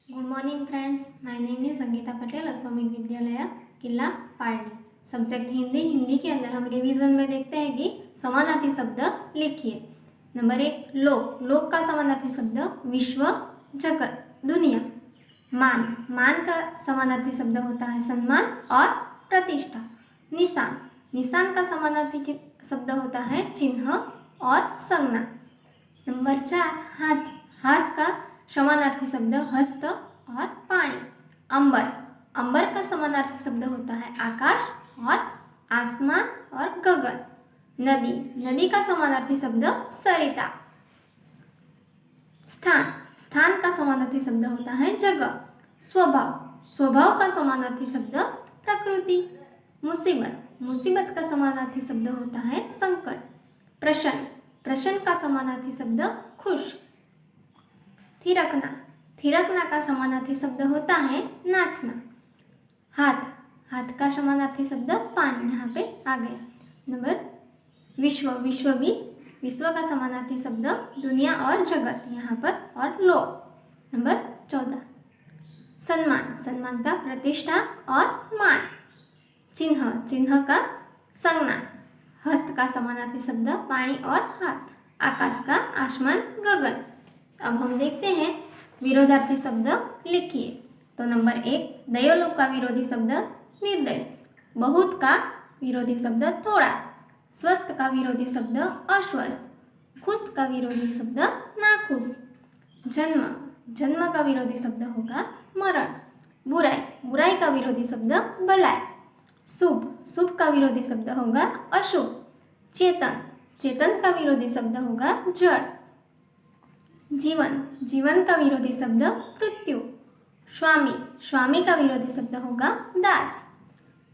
Good morning friends, my name is Sangeeta Patel, Ashwamegh Vidyalaya Killa Pardi. Subject Hindi. Hindi के अंदर हम रिवीजन में देखते हैं कि समानार्थी शब्द लिखिए। नंबर 1 लोक। लोक का समानार्थी शब्द विश्व, जगत, दुनिया। मान। मान का समानार्थी शब्द होता है सम्मान और प्रतिष्ठा। निशान। निशान का समानार्थी शब्द होता है चिन्ह और संज्ञा। नंबर 4 हाथ। हाथ का समानार्थी शब्द हस्त और पानी। अंबर। अंबर का समानार्थी शब्द होता है आकाश और आसमान और गगन। नदी। नदी का समानार्थी शब्द सरिता। स्थान। स्थान का समानार्थी शब्द होता है जगह। स्वभाव। स्वभाव का समानार्थी शब्द प्रकृति। मुसीबत। मुसीबत का समानार्थी शब्द होता है संकट। प्रसन्न। प्रसन्न का समानार्थी शब्द खुश। थिरकना। थिरकना का समानार्थी शब्द होता है नाचना। हाथ। हाथ का समानार्थी शब्द पानी, यहाँ पे आ गया। नंबर विश्व। विश्व भी विश्व का समानार्थी शब्द दुनिया और जगत, यहाँ पर और लोक। नंबर 14 सम्मान। सम्मान का प्रतिष्ठा और मान। चिन्ह। चिन्ह का संज्ञा। हस्त का समानार्थी शब्द पानी और हाथ। आकाश का आसमान, गगन। अब हम देखते हैं विरोधार्थी शब्द लिखिए। तो नंबर 1 दयोलोक का विरोधी शब्द निर्दय। बहुत का विरोधी शब्द थोड़ा। स्वस्थ का विरोधी शब्द अस्वस्थ। खुश का विरोधी शब्द नाखुश। जन्म। जन्म का विरोधी शब्द होगा मरण। बुराई। बुराई का विरोधी शब्द भलाई। शुभ। शुभ का विरोधी शब्द होगा अशुभ। चेतन। चेतन का विरोधी शब्द होगा जड़। जीवन। जीवन का विरोधी शब्द मृत्यु। स्वामी। स्वामी का विरोधी शब्द होगा दास।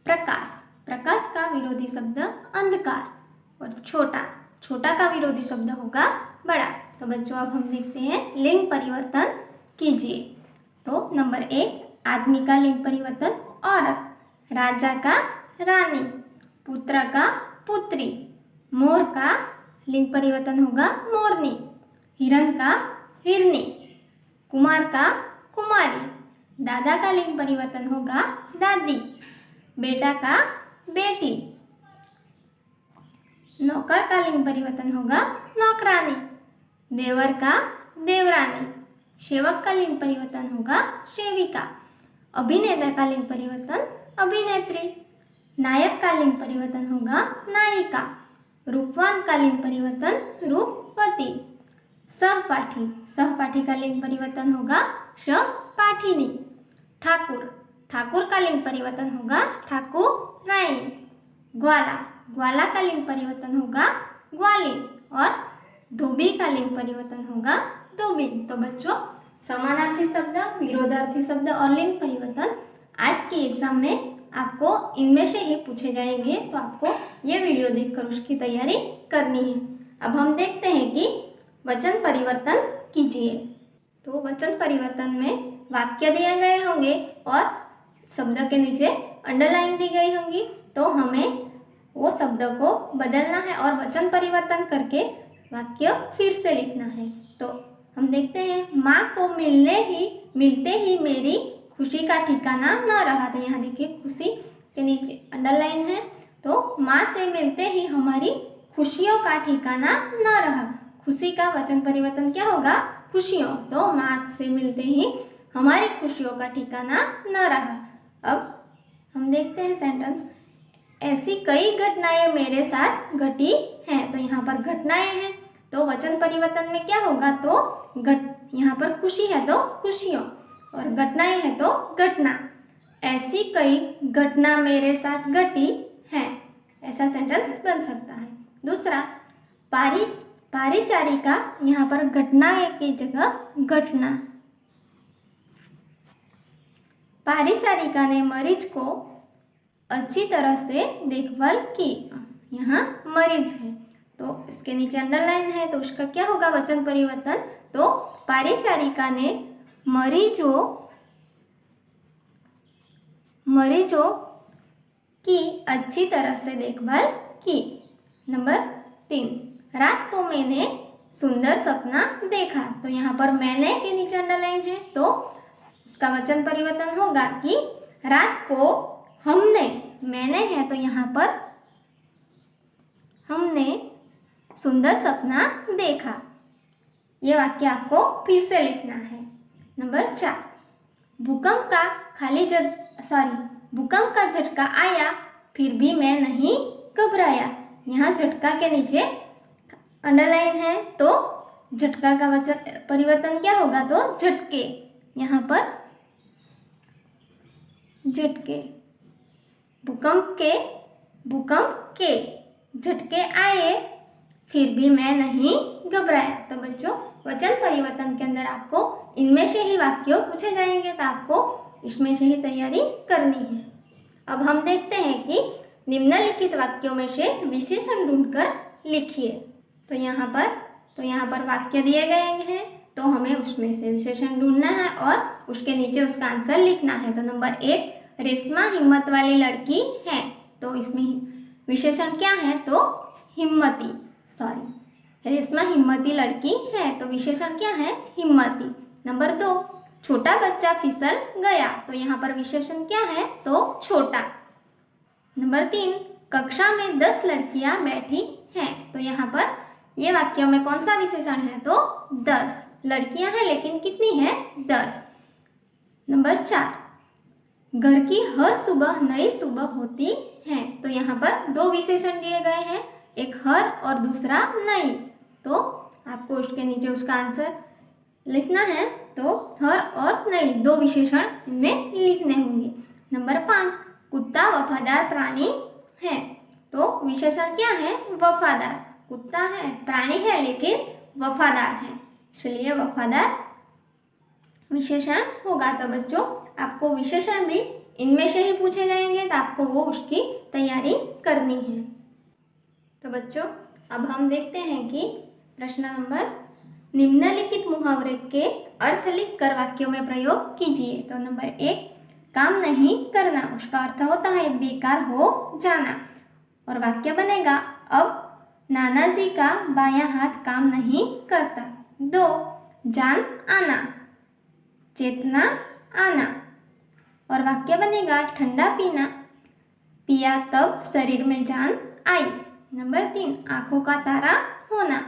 प्रकाश। प्रकाश का विरोधी शब्द अंधकार। और छोटा। छोटा का विरोधी शब्द होगा बड़ा। तो बच्चों अब हम देखते हैं लिंग परिवर्तन कीजिए। तो नंबर 1 आदमी का लिंग परिवर्तन औरत। राजा का रानी। पुत्र का पुत्री। मोर का लिंग परिवर्तन होगा मोरनी। हिरण का हिरनी। कुमार का कुमारी। दादा का लिंग परिवर्तन होगा दादी। बेटा का बेटी। नौकर का लिंग परिवर्तन होगा नौकरानी। देवर का देवरानी। सेवक का लिंग परिवर्तन होगा सेविका। अभिनेता का लिंग परिवर्तन अभिनेत्री। नायक का लिंग परिवर्तन होगा नायिका। रूपवान का लिंग परिवर्तन रूपवती। सहपाठी। सहपाठी का लिंग परिवर्तन होगा सहपाठिनी। ठाकुर। ठाकुर का लिंग परिवर्तन होगा ठाकुराइन। ग्वाला। ग्वाला का लिंग परिवर्तन होगा ग्वालिन। और धोबी का लिंग परिवर्तन होगा धोबिन। तो बच्चों समानार्थी शब्द, विरोधार्थी शब्द और लिंग परिवर्तन आज की एग्जाम में आपको इनमें से ही पूछे जाएंगे, तो आपको ये वीडियो देखकर उसकी तैयारी करनी है। अब हम देखते हैं कि वचन परिवर्तन कीजिए। तो वचन परिवर्तन में वाक्य दिए गए होंगे और शब्द के नीचे अंडरलाइन दी गई होंगी, तो हमें वो शब्द को बदलना है और वचन परिवर्तन करके वाक्य फिर से लिखना है। तो हम देखते हैं माँ को मिलते ही मेरी खुशी का ठिकाना न रहा। तो यहाँ देखिए खुशी के नीचे अंडरलाइन है, तो माँ से मिलते ही हमारी खुशियों का ठिकाना न रहा। खुशी का वचन परिवर्तन क्या होगा खुशियों। तो माँ से मिलते ही हमारी खुशियों का ठिकाना न रहा। अब हम देखते हैं सेंटेंस। ऐसी कई घटनाएं मेरे साथ घटी हैं। तो यहाँ पर घटनाएं हैं, तो वचन परिवर्तन में क्या होगा, तो यहाँ पर खुशी है तो खुशियों और घटनाएं है तो घटना। ऐसी कई घटना मेरे साथ घटी है, ऐसा सेंटेंस बन सकता है। दूसरा पारिचारिका, यहाँ पर घटना की जगह घटना। पारिचारिका ने मरीज को अच्छी तरह से देखभाल की। यहाँ मरीज है तो इसके नीचे अंडरलाइन है, तो उसका क्या होगा वचन परिवर्तन। तो पारिचारिका ने मरीजों की अच्छी तरह से देखभाल की। नंबर 3 रात को मैंने सुंदर सपना देखा। तो यहाँ पर मैंने के नीचे अंडरलाइन है, तो उसका वचन परिवर्तन होगा कि रात को हमने, मैंने है तो यहाँ पर हमने सुंदर सपना देखा। ये वाक्य आपको फिर से लिखना है। नंबर 4, भूकंप का भूकंप का झटका आया फिर भी मैं नहीं घबराया। यहाँ झटका के नीचे अंडरलाइन है तो झटका का वचन परिवर्तन क्या होगा, तो झटके। यहाँ पर झटके, भूकंप के झटके आए फिर भी मैं नहीं घबराया। तो बच्चों, वचन परिवर्तन के अंदर आपको इनमें से ही वाक्य पूछे जाएंगे तो आपको इसमें से ही तैयारी करनी है। अब हम देखते हैं कि निम्नलिखित वाक्यों में से विशेषण ढूंढकर लिखिए। तो यहाँ पर वाक्य दिए गए हैं तो हमें उसमें से विशेषण ढूंढना है और उसके नीचे उसका आंसर लिखना है। तो नंबर 1, रेशमा हिम्मत वाली लड़की है। तो इसमें विशेषण क्या है, तो हिम्मती, रेशमा हिम्मती लड़की है तो विशेषण क्या है, हिम्मती। नंबर 2, छोटा बच्चा फिसल गया। तो यहाँ पर विशेषण क्या है, तो छोटा। नंबर 3, कक्षा में 10 लड़कियां बैठी हैं। तो यहाँ पर ये वाक्य में कौन सा विशेषण है, तो 10 लड़कियां हैं लेकिन कितनी है, 10। नंबर 4, घर की हर सुबह नई सुबह होती है। तो यहाँ पर 2 विशेषण दिए गए हैं, एक हर और दूसरा नई। तो आपको उसके नीचे उसका आंसर लिखना है। तो हर और नई 2 विशेषण इनमें लिखने होंगे। नंबर 5, कुत्ता वफादार प्राणी है। तो विशेषण क्या है, वफादार। कुत्ता है, प्राणी है लेकिन वफादार है, इसलिए वफादार विशेषण होगा। तो बच्चों, आपको विशेषण भी इनमें से ही पूछे जाएंगे तो आपको वो उसकी तैयारी करनी है। तो बच्चों, अब हम देखते हैं कि प्रश्न नंबर, निम्नलिखित मुहावरे के अर्थ लिख कर वाक्यों में प्रयोग कीजिए। तो नंबर 1, काम नहीं करना, उसका अर्थ होता है बेकार हो जाना। और वाक्य बनेगा, अब नाना जी का बायां हाथ काम नहीं करता। 2, जान आना, चेतना आना। और वाक्य बनेगा, ठंडा पीना, पिया तब शरीर में जान आई। नंबर 3, आंखों का तारा होना।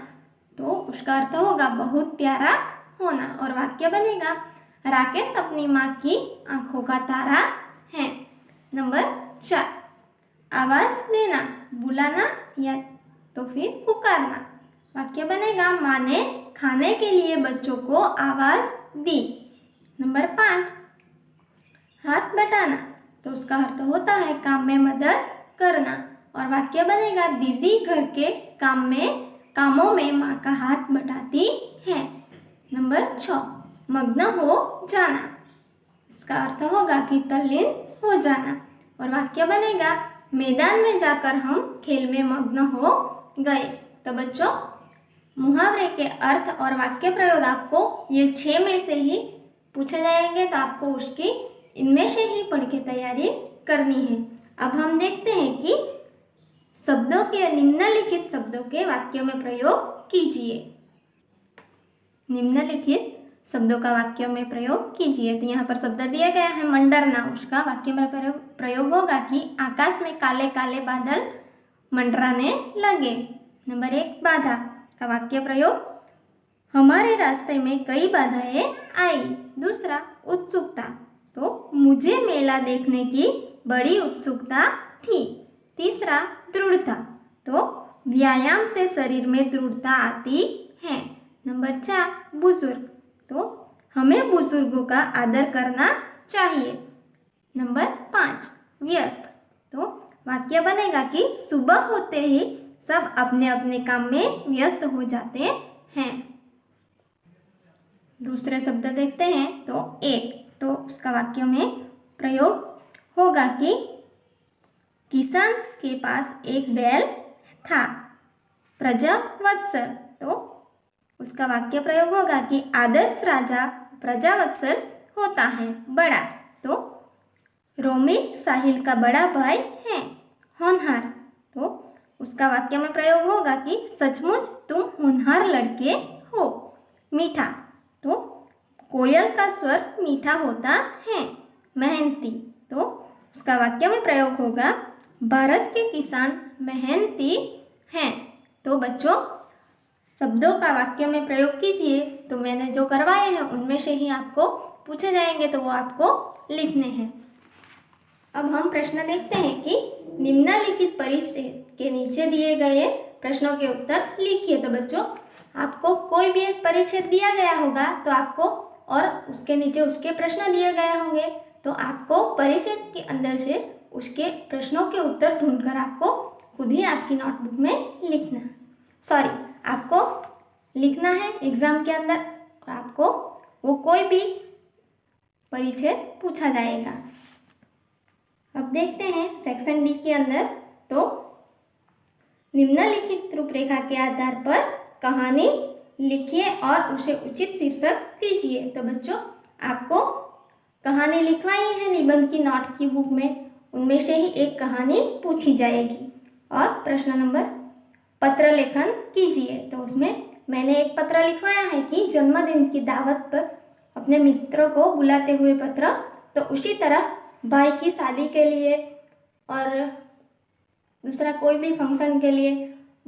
तो उसका अर्थ होगा बहुत प्यारा होना। और वाक्य बनेगा, राकेश अपनी माँ की आंखों का तारा है। नंबर 4, आवाज देना, बुलाना या तो फिर पुकारना। वाक्य बनेगा, माँ ने खाने के लिए बच्चों को आवाज दी। नंबर 5, हाथ बटाना। तो उसका अर्थ होता है काम में मदद करना। और वाक्य बनेगा, दीदी घर के कामों में माँ का हाथ बटाती है। नंबर 6, मग्न हो जाना, इसका अर्थ होगा कि तल्लीन हो जाना। और वाक्य बनेगा, मैदान में जाकर हम खेल में मग्न हो गए। तो बच्चों, मुहावरे के अर्थ और वाक्य प्रयोग आपको ये 6 में से ही पूछे जाएंगे तो आपको उसकी इनमें से ही पढ़ के तैयारी करनी है। अब हम देखते हैं कि निम्नलिखित शब्दों के वाक्यों में प्रयोग कीजिए। निम्नलिखित शब्दों का वाक्यों में प्रयोग कीजिए। तो यहाँ पर शब्द दिया गया है मंडरना, उसका वाक्य में प्रयोग होगा कि आकाश में काले काले बादल मंडराने लगे। नंबर 1, बाधा का वाक्य प्रयोग, हमारे रास्ते में कई बाधाएं आई। दूसरा, उत्सुकता, तो मुझे मेला देखने की बड़ी उत्सुकता थी। तीसरा, दृढ़ता, तो व्यायाम से शरीर में दृढ़ता आती है। नंबर 4, बुजुर्ग, तो हमें बुजुर्गों का आदर करना चाहिए। नंबर 5, व्यस्त, तो वाक्य बनेगा कि सुबह होते ही सब अपने अपने काम में व्यस्त हो जाते हैं। दूसरे शब्द देखते हैं। तो 1, तो उसका वाक्य में प्रयोग होगा कि किसान के पास एक बैल था। प्रजावत्सल, तो उसका वाक्य प्रयोग होगा कि आदर्श राजा प्रजावत्सल होता है। बड़ा, तो रोमिल साहिल का बड़ा भाई है। होनहार, तो उसका वाक्य में प्रयोग होगा कि सचमुच तुम होनहार लड़के हो। मीठा, तो कोयल का स्वर मीठा होता है। मेहनती, तो उसका वाक्य में प्रयोग होगा भारत के किसान मेहनती हैं। तो बच्चों शब्दों का वाक्य में प्रयोग कीजिए। तो मैंने जो करवाए हैं उनमें से ही आपको पूछे जाएंगे, तो वो आपको लिखने हैं। अब हम प्रश्न देखते हैं कि निम्नलिखित परिच्छेद के नीचे दिए गए प्रश्नों के उत्तर लिखिए। तो बच्चों आपको कोई भी एक परिच्छेद दिया गया होगा तो आपको, और उसके नीचे उसके प्रश्न दिए गए होंगे, तो आपको परिच्छेद के अंदर से उसके प्रश्नों के उत्तर ढूंढकर आपको खुद ही आपकी नोटबुक में आपको लिखना है एग्जाम के अंदर, और आपको वो कोई भी परिच्छेद पूछा जाएगा। अब देखते हैं सेक्शन डी के अंदर। तो निम्नलिखित रूपरेखा के आधार पर कहानी लिखिए और उसे उचित शीर्षक दीजिए। तो बच्चों आपको कहानी लिखवाई है निबंध की नोट की बुक में, उनमें से ही एक कहानी पूछी जाएगी। और प्रश्न नंबर पत्र लेखन कीजिए। तो उसमें मैंने एक पत्र लिखवाया है कि जन्मदिन की दावत पर अपने मित्रों को बुलाते हुए पत्र। तो उसी तरह भाई की शादी के लिए और दूसरा कोई भी फंक्शन के लिए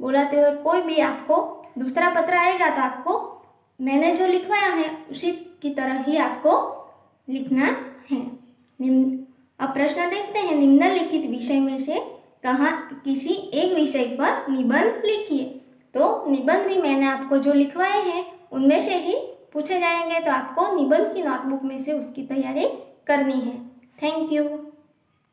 बुलाते हुए कोई भी आपको दूसरा पत्र आएगा, तो आपको मैंने जो लिखवाया है उसी की तरह ही आपको लिखना है। अब प्रश्न देखते हैं, निम्नलिखित विषय में से कहाँ किसी एक विषय पर निबंध लिखिए। तो निबंध भी मैंने आपको जो लिखवाए हैं उनमें से ही पूछे जाएंगे, तो आपको निबंध की नोटबुक में से उसकी तैयारी करनी है। Thank you.